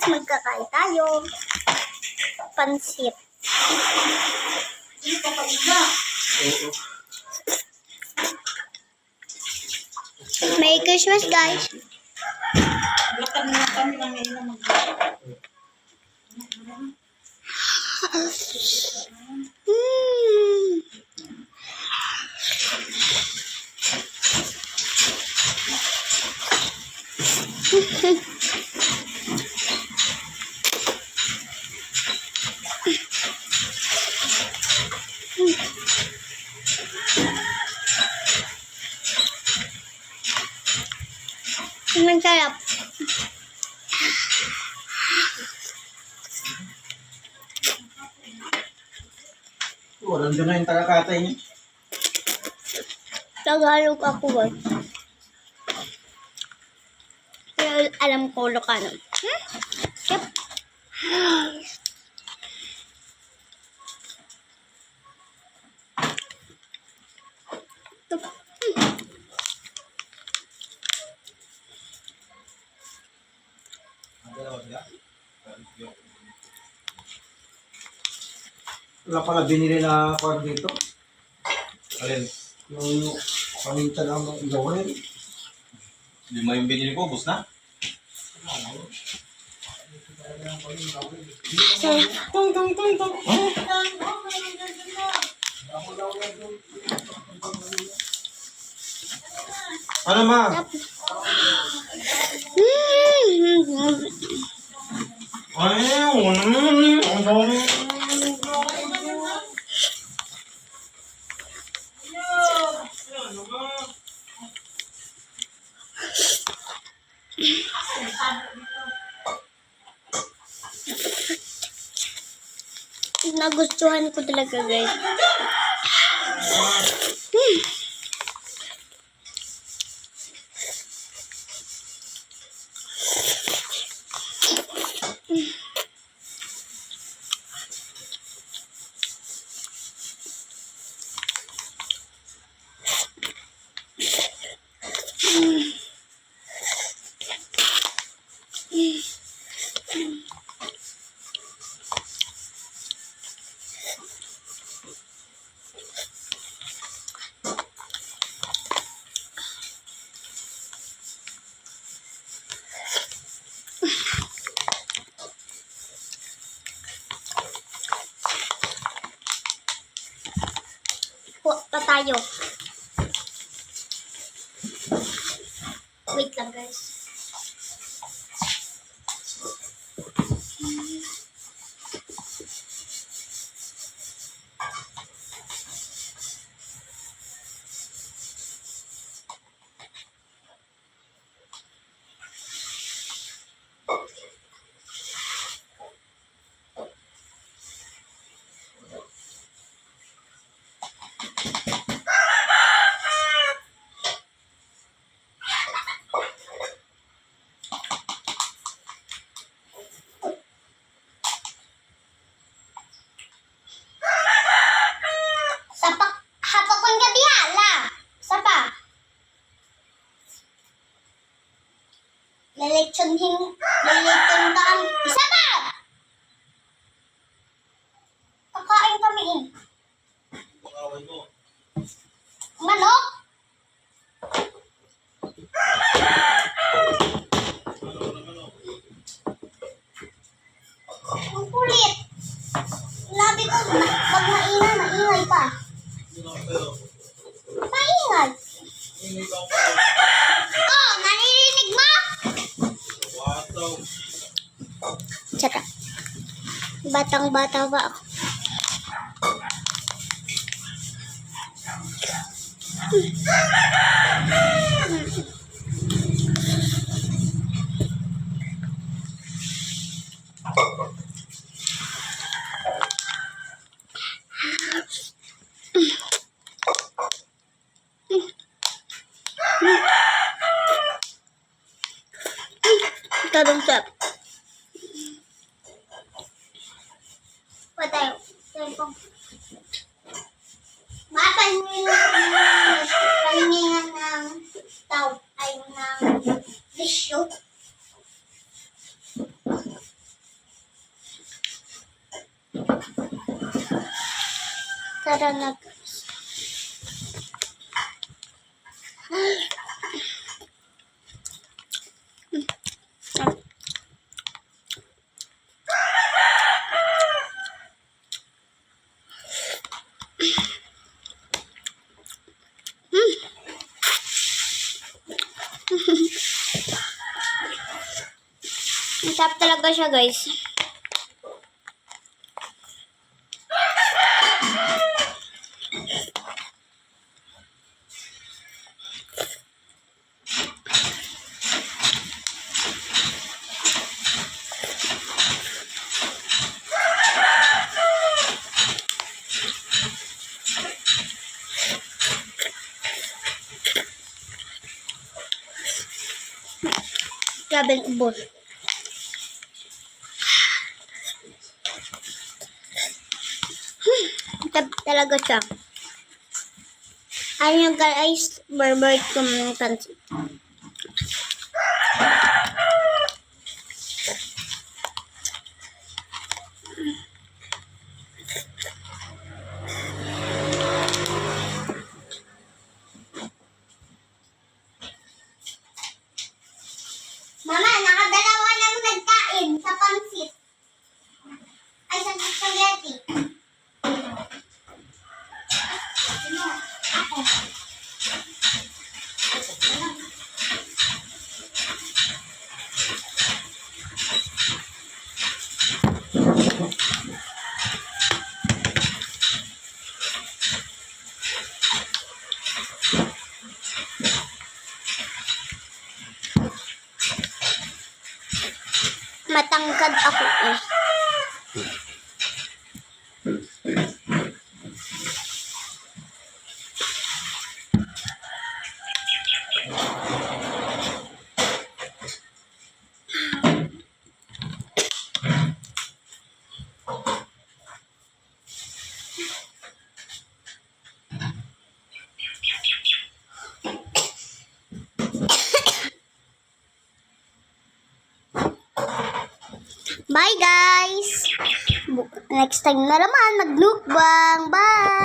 Magkakain tayo. Pansit. Merry Christmas, guys. Masarap. Nandun na yung taga-katay niya. Tagalog ako ba? Pero alam ko Ilocano. Yep. Wala pala binili na kwan dito. Alin? Yung paminta lang ng gawin. 5 yung binili ko, bus na? Ano ma? Nagustuhan ko talaga, guys. Kuha pa tayo. Wait lang, guys. Hapakon ka bihala. Sapa. Lelechon ka. Isa pa! Kakain kami eh. Manok? Ang kulit. Labi ko, pag maingay pa. Maingay. Oh, naririnig mo? Tsaka. Batang-bata pa ako. Tarong sap. Patay. Pahingingan ng tao ay ng bisyo. Tara na. Masarap talaga siya, guys. Grabe ang ubos. Talaga siya. Ayun guys, barbar kong pansit. Mama, nakadalawa lang nagkain sa pansit. Ay, sa spaghetti. Ano? Ako. Matangkad ako eh. Bye guys! Next time na naman mag-mukbang. Bye!